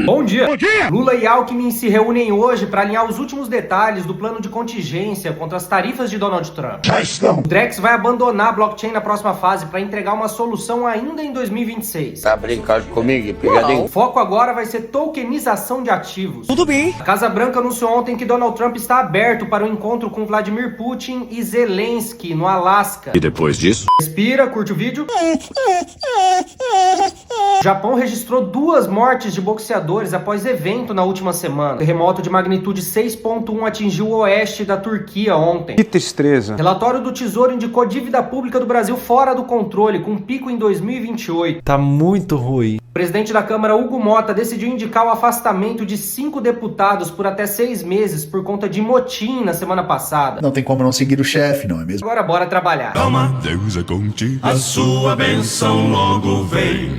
Bom dia. Bom dia! Lula e Alckmin se reúnem hoje para alinhar os últimos detalhes do plano de contingência contra as tarifas de Donald Trump. O Drex vai abandonar a blockchain na próxima fase para entregar uma solução ainda em 2026. Tá brincando comigo, pegadinho? O foco agora vai ser tokenização de ativos. Tudo bem. A Casa Branca anunciou ontem que Donald Trump está aberto para o encontro com Vladimir Putin e Zelensky no Alasca. E depois disso? Respira, curte o vídeo. O Japão registrou 2 mortes de boxeadores após evento na última semana. O terremoto de magnitude 6.1 atingiu o oeste da Turquia ontem. Que tristeza. Relatório do Tesouro indicou dívida pública do Brasil fora do controle, com pico em 2028. Tá muito ruim. O presidente da Câmara, Hugo Mota, decidiu indicar o afastamento de 5 deputados por até 6 meses por conta de motim na semana passada. Não tem como não seguir o chefe, não é mesmo? Agora bora trabalhar. Calma, Deus é contigo. A sua bênção logo vem.